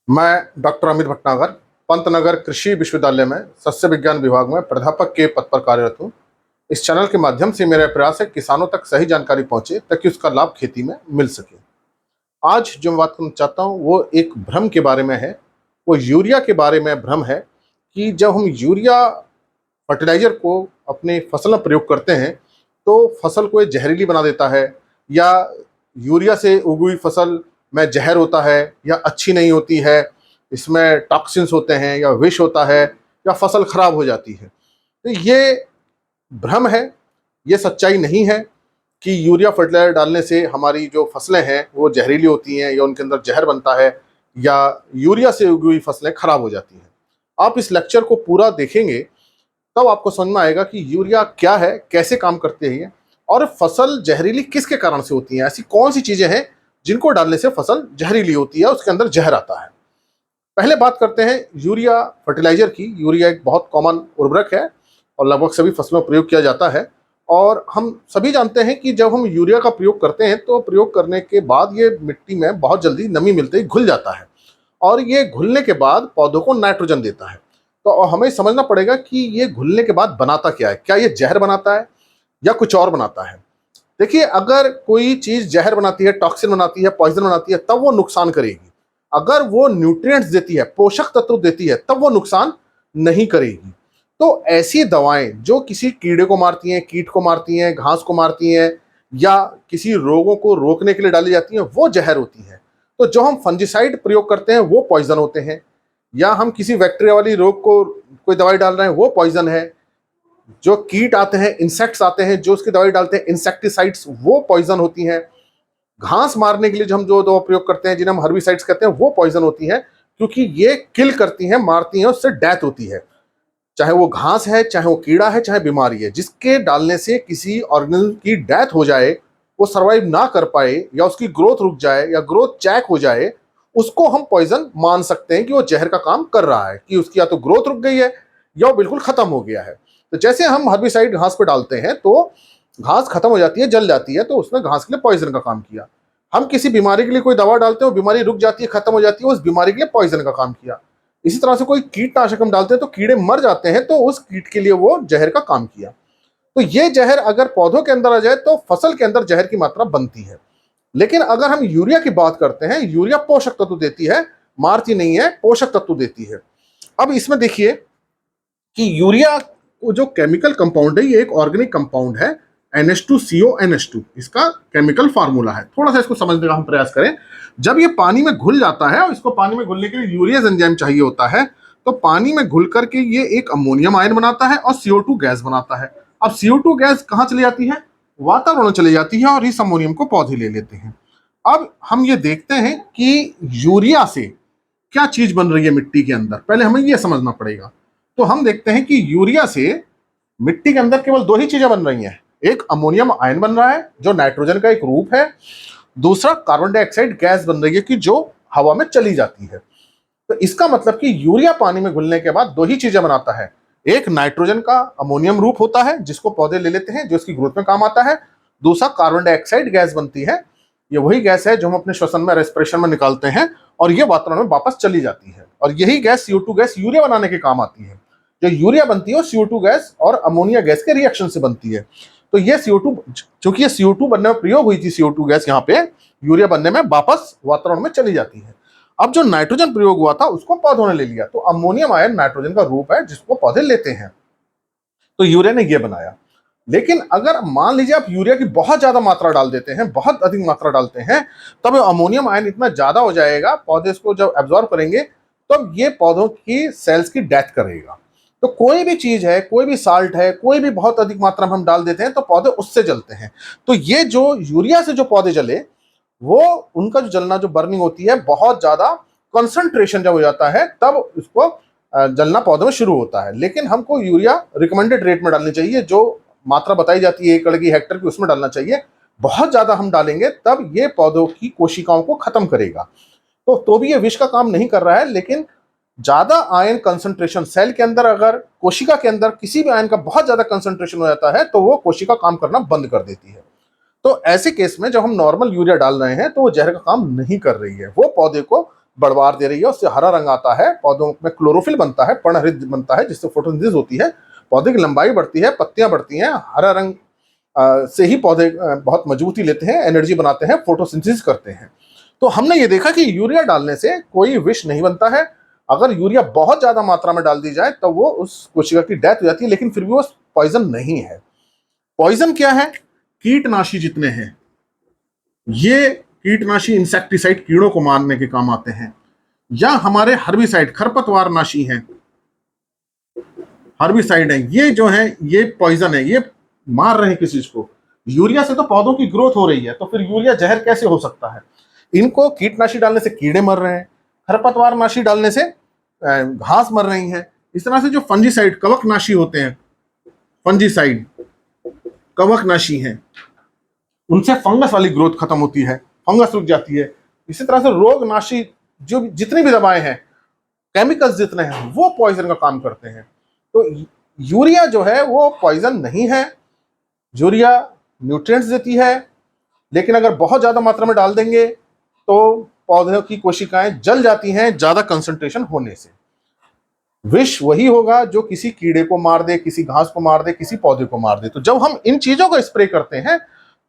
मैं डॉक्टर अमित भटनागर पंतनगर कृषि विश्वविद्यालय में सस्य विज्ञान विभाग में प्राध्यापक के पद पर कार्यरत हूँ। इस चैनल के माध्यम से मेरा प्रयास है किसानों तक सही जानकारी पहुंचे ताकि उसका लाभ खेती में मिल सके। आज जो मैं बात करना चाहता हूँ वो एक भ्रम के बारे में है। वो यूरिया के बारे में भ्रम है कि जब हम यूरिया फर्टिलाइजर को अपने फसल में प्रयोग करते हैं तो फसल को ये जहरीली बना देता है, या यूरिया से उगी हुई फसल में जहर होता है या अच्छी नहीं होती है, इसमें टॉक्सिन्स होते हैं या विष होता है या फसल खराब हो जाती है। तो ये भ्रम है, ये सच्चाई नहीं है कि यूरिया फर्टिलाइजर डालने से हमारी जो फसलें हैं वो जहरीली होती हैं या उनके अंदर जहर बनता है या यूरिया से उगी हुई फसलें खराब हो जाती हैं। आप इस लेक्चर को पूरा देखेंगे तब आपको समझ में आएगा कि यूरिया क्या है, कैसे काम करते हैं और फसल जहरीली किसके कारण से होती है। ऐसी कौन सी चीजें हैं जिनको डालने से फसल जहरीली होती है, उसके अंदर जहर आता है। पहले बात करते हैं यूरिया फर्टिलाइजर की। यूरिया एक बहुत कॉमन उर्वरक है और लगभग सभी फसलों में प्रयोग किया जाता है। और हम सभी जानते हैं कि जब हम यूरिया का प्रयोग करते हैं तो प्रयोग करने के बाद ये मिट्टी में बहुत जल्दी नमी मिलते ही घुल जाता है और ये घुलने के बाद पौधों को नाइट्रोजन देता है। तो हमें समझना पड़ेगा कि ये घुलने के बाद बनाता क्या है, क्या ये जहर बनाता है या कुछ और बनाता है। देखिए, अगर कोई चीज जहर बनाती है, टॉक्सिन बनाती है, पॉइजन बनाती है तब वो नुकसान करेगी। अगर वो न्यूट्रिएंट्स देती है, पोषक तत्व देती है, तब वो नुकसान नहीं करेगी। तो ऐसी दवाएं जो किसी कीड़े को मारती हैं, कीट को मारती हैं, घास को मारती हैं या किसी रोगों को रोकने के लिए डाली जाती हैं, वो जहर होती हैं। तो जो हम फंजिसाइड प्रयोग करते हैं वो पॉइजन होते हैं, या हम किसी बैक्टीरिया वाली रोग को कोई दवाई डाल रहे हैं वो पॉइजन है। जो कीट आते हैं, इंसेक्ट्स आते हैं, जो उसकी दवाई डालते हैं इंसेक्टिसाइड्स, वो पॉइजन होती हैं। घास मारने के लिए जो हम जो दवा प्रयोग करते हैं जिन्हें हम हर्बिसाइड्स कहते हैं वो पॉइजन होती हैं, क्योंकि ये किल करती हैं, मारती हैं, उससे डेथ होती है। चाहे वो घास है, चाहे वो कीड़ा है, चाहे बीमारी है, जिसके डालने से किसी ऑर्गेनिज्म की डेथ हो जाए, वो सर्वाइव ना कर पाए या उसकी ग्रोथ रुक जाए या ग्रोथ चेक हो जाए, उसको हम पॉइजन मान सकते हैं कि वो जहर का काम कर रहा है, कि उसकी या तो ग्रोथ रुक गई है या वो बिल्कुल खत्म हो गया है। तो जैसे हम हर्बिसाइड घास पे डालते हैं तो घास खत्म हो जाती है, जल जाती है, तो उसने घास के लिए पॉइजन का काम किया। हम किसी बीमारी के लिए कोई दवा डालते हैं, वो बीमारी रुक जाती है, खत्म हो जाती है, उस बीमारी के लिए पॉइजन का काम किया। इसी तरह से कोई कीटनाशक हम डालते हैं तो कीड़े मर जाते हैं, तो उस कीट के लिए वो जहर का काम किया। तो ये जहर अगर पौधों के अंदर आ जाए तो फसल के अंदर जहर की मात्रा बनती है। लेकिन अगर हम यूरिया की बात करते हैं, यूरिया पोषक तत्व देती है, मारती नहीं है, पोषक तत्व देती है। अब इसमें देखिए कि यूरिया जो केमिकल कंपाउंड है ये एक ऑर्गेनिक कंपाउंड है, NH2CONH2 इसका केमिकल फार्मूला है। थोड़ा सा इसको समझने का हम प्रयास करें। जब ये पानी में घुल जाता है और इसको पानी में घुलने के लिए यूरिया एंजाइम चाहिए होता है, तो पानी में घुल करके ये एक अमोनियम आयन बनाता है और CO2 गैस बनाता है। अब CO2 गैस कहाँ चली जाती है? वातावरण में चली जाती है और इस अमोनियम को पौधे ले लेते हैं। अब हम ये देखते हैं कि यूरिया से क्या चीज बन रही है मिट्टी के अंदर, पहले हमें ये समझना पड़ेगा। तो हम देखते हैं कि यूरिया से मिट्टी के अंदर केवल दो ही चीजें बन रही हैं। एक अमोनियम आयन बन रहा है जो नाइट्रोजन का एक रूप है, दूसरा कार्बन डाइऑक्साइड गैस बन रही है कि जो हवा में चली जाती है। तो इसका मतलब कि यूरिया पानी में घुलने के बाद दो ही चीजें बनाता है। एक नाइट्रोजन का अमोनियम रूप होता है जिसको पौधे ले लेते हैं, जो इसकी ग्रोथ में काम आता है। दूसरा कार्बन डाइऑक्साइड गैस बनती है, ये वही गैस है जो हम अपने श्वसन में, रेस्पिरेशन में निकालते हैं और ये वातावरण में वापस चली जाती है। और यही गैस CO2 गैस यूरिया बनाने के काम आती है। जो यूरिया बनती है वो CO2 गैस और अमोनिया गैस के रिएक्शन से बनती है। तो ये CO2, चूंकि ये CO2 बनने में प्रयोग हुई थी, CO2 गैस यहाँ पे यूरिया बनने में वापस वातावरण में चली जाती है। अब जो नाइट्रोजन प्रयोग हुआ था उसको पौधों ने ले लिया, तो अमोनियम आयन नाइट्रोजन का रूप है जिसको पौधे लेते हैं। तो यूरिया ने ये बनाया। लेकिन अगर मान लीजिए आप यूरिया की बहुत ज्यादा मात्रा डाल देते हैं, बहुत अधिक मात्रा डालते हैं, तब अमोनियम आयन इतना ज्यादा हो जाएगा, पौधे इसको जब एब्जॉर्ब करेंगे तब ये पौधों की सेल्स की डेथ करेगा। तो कोई भी चीज है, कोई भी साल्ट है, कोई भी बहुत अधिक मात्रा में हम डाल देते हैं तो पौधे उससे जलते हैं। तो ये जो यूरिया से जो पौधे जले, वो उनका जो जलना, जो बर्निंग होती है, बहुत ज्यादा कंसंट्रेशन जब हो जाता है तब उसको जलना पौधों में शुरू होता है। लेकिन हमको यूरिया रिकमेंडेड रेट में डालनी चाहिए, जो मात्रा बताई जाती है 1 कण की हेक्टेयर की, उसमें डालना चाहिए। बहुत ज्यादा हम डालेंगे तब ये पौधों की कोशिकाओं को खत्म करेगा। तो भी ये विष का काम नहीं कर रहा है, लेकिन ज्यादा आयन कंसंट्रेशन सेल के अंदर, अगर कोशिका के अंदर किसी भी आयन का बहुत ज्यादा कंसंट्रेशन हो जाता है तो वो कोशिका काम करना बंद कर देती है। तो ऐसे केस में जब हम नॉर्मल यूरिया डाल रहे हैं तो वो जहर का काम नहीं कर रही है, वो पौधे को बढ़वार दे रही है, उससे हरा रंग आता है, पौधों में क्लोरोफिल बनता है, पर्णहरित बनता है, जिससे फोटोसिंथेसिस होती है, पौधे की लंबाई बढ़ती है, पत्तियां बढ़ती हैं, हरा रंग से ही पौधे बहुत मजबूती लेते हैं, एनर्जी बनाते हैं, फोटोसिंथेसिस करते हैं। तो हमने ये देखा कि यूरिया डालने से कोई विष नहीं बनता है। अगर यूरिया बहुत ज्यादा मात्रा में डाल दी जाए तो वो उस कोशिका की डेथ हो जाती है, लेकिन फिर भी वो पॉइजन नहीं है। पॉइजन क्या है? कीटनाशी जितने हैं, ये कीटनाशी इंसेक्टिसाइड कीड़ों को मारने के काम आते हैं, या हमारे हर्बिसाइड खरपतवार नाशी हैं, हर्बिसाइड है, ये जो है ये पॉइजन है, ये मार रहे हैं किसी चीज को। यूरिया से तो पौधों की ग्रोथ हो रही है, तो फिर यूरिया जहर कैसे हो सकता है? इनको कीटनाशी डालने से कीड़े मर रहे हैं, खरपतवार नाशी डालने से घास मर रही है। इस तरह से जो फंजीसाइड कवकनाशी होते हैं, फंजीसाइड कवकनाशी हैं, उनसे फंगस वाली ग्रोथ खत्म होती है, फंगस रुक जाती है। इसी तरह से रोगनाशी जो जितनी भी दवाएं हैं, केमिकल्स जितने हैं, वो पॉइजन का काम करते हैं। तो यूरिया जो है वो पॉइजन नहीं है। यूरिया न्यूट्रिएंट्स देती है, लेकिन अगर बहुत ज्यादा मात्रा में डाल देंगे तो पौधों की कोशिकाएं जल जाती हैं ज्यादा कंसंट्रेशन होने से। विष वही होगा जो किसी कीड़े को मार दे, किसी घास को मार दे, किसी पौधे को मार दे। तो जब हम इन चीजों को स्प्रे करते हैं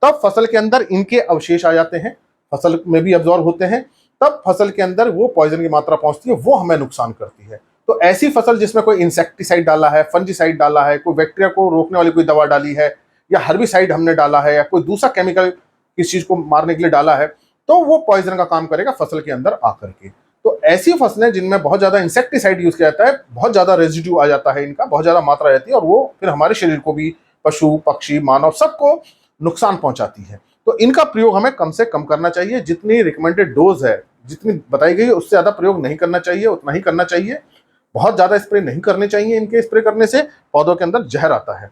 तब फसल के अंदर इनके अवशेष आ जाते हैं, फसल में भी अब्जॉर्ब होते हैं, तब फसल के अंदर वो पॉइजन की मात्रा पहुंचती है, वो हमें नुकसान करती है। तो ऐसी फसल जिसमें कोई इंसेक्टिसाइड डाला है, फंजीसाइड डाला है, कोई बैक्टीरिया को रोकने वाली कोई दवा डाली है, या हर्बिसाइड हमने डाला है, या कोई दूसरा केमिकल किसी चीज को मारने के लिए डाला है, तो वो पॉइजन का काम करेगा फसल के अंदर आकर के। तो ऐसी फसलें जिनमें बहुत ज्यादा इंसेक्टिसाइड यूज किया जाता है, बहुत ज्यादा रेजिड्यू आ जाता है, इनका बहुत ज्यादा मात्रा रहती है, और वो फिर हमारे शरीर को भी, पशु पक्षी मानव सबको नुकसान पहुंचाती है। तो इनका प्रयोग हमें कम से कम करना चाहिए। जितनी रिकमेंडेड डोज है, जितनी बताई गई है, उससे ज्यादा प्रयोग नहीं करना चाहिए, उतना ही करना चाहिए। बहुत ज्यादा स्प्रे नहीं करने चाहिए, इनके स्प्रे करने से पौधों के अंदर जहर आता है।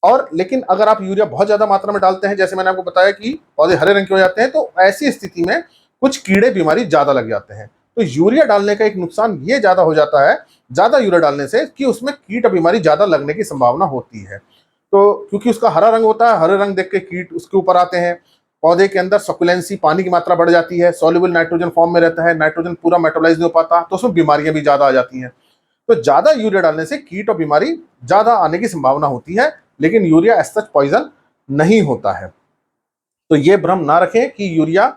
और लेकिन अगर आप यूरिया बहुत ज्यादा मात्रा में डालते हैं, जैसे मैंने आपको बताया कि पौधे हरे रंग के हो जाते हैं, तो ऐसी स्थिति में कुछ कीड़े बीमारी ज्यादा लग जाते हैं। तो यूरिया डालने का एक नुकसान ये ज्यादा हो जाता है, ज्यादा यूरिया डालने से, कि उसमें कीट बीमारी ज्यादा लगने की संभावना होती है। तो क्योंकि उसका हरा रंग होता है, हरे रंग देख के कीट उसके ऊपर आते हैं, पौधे के अंदर सकुलेंसी, पानी की मात्रा बढ़ जाती है, सॉल्युबल नाइट्रोजन फॉर्म में रहता है, नाइट्रोजन पूरा मेटाबोलाइज नहीं हो पाता, तो उसमें बीमारियां भी ज्यादा आ जाती हैं। तो ज्यादा यूरिया डालने से कीट और बीमारी ज्यादा आने की संभावना होती है, लेकिन यूरिया एज सच पॉइजन नहीं होता है। तो ये भ्रम ना रखें कि यूरिया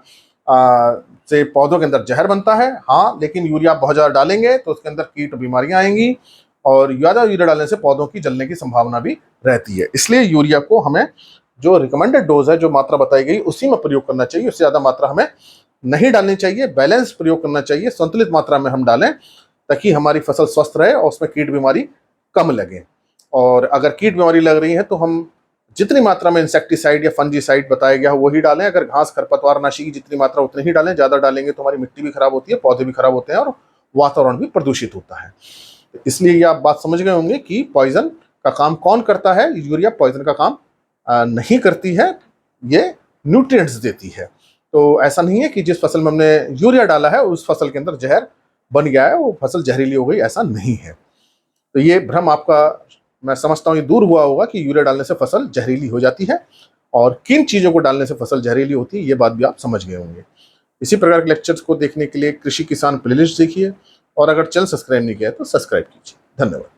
से पौधों के अंदर जहर बनता है। हाँ, लेकिन यूरिया बहुत ज्यादा डालेंगे तो उसके अंदर कीट और बीमारियां आएंगी, और ज्यादा यूरिया डालने से पौधों की जलने की संभावना भी रहती है। इसलिए यूरिया को हमें जो रिकमेंडेड डोज है, जो मात्रा बताई गई, उसी में प्रयोग करना चाहिए। उससे ज्यादा मात्रा हमें नहीं डालनी चाहिए, बैलेंस प्रयोग करना चाहिए, संतुलित मात्रा में हम डालें, ताकि हमारी फसल स्वस्थ रहे और उसमें कीट बीमारी कम लगे। और अगर कीट बीमारी लग रही है तो हम जितनी मात्रा में इंसेक्टिसाइड या फंजीसाइड बताया गया हो वही डालें। अगर घास खरपतवार नाशी की जितनी मात्रा उतनी ही डालें, ज्यादा डालेंगे तो हमारी मिट्टी भी खराब होती है, पौधे भी खराब होते हैं, और वातावरण भी प्रदूषित होता है। इसलिए ये आप बात समझ गए होंगे कि पॉइजन का काम कौन करता है। यूरिया पॉइजन का काम नहीं करती है, ये न्यूट्रिएंट्स देती है। तो ऐसा नहीं है कि जिस फसल में हमने यूरिया डाला है उस फसल के अंदर जहर बन गया है, वो फसल जहरीली हो गई, ऐसा नहीं है। तो ये भ्रम आपका, मैं समझता हूँ, ये दूर हुआ होगा कि यूरिया डालने से फसल जहरीली हो जाती है, और किन चीज़ों को डालने से फसल जहरीली होती है, ये बात भी आप समझ गए होंगे। इसी प्रकार के लेक्चर्स को देखने के लिए कृषि किसान प्लेलिस्ट देखिए, और अगर चैनल सब्सक्राइब नहीं किया है तो सब्सक्राइब कीजिए। धन्यवाद।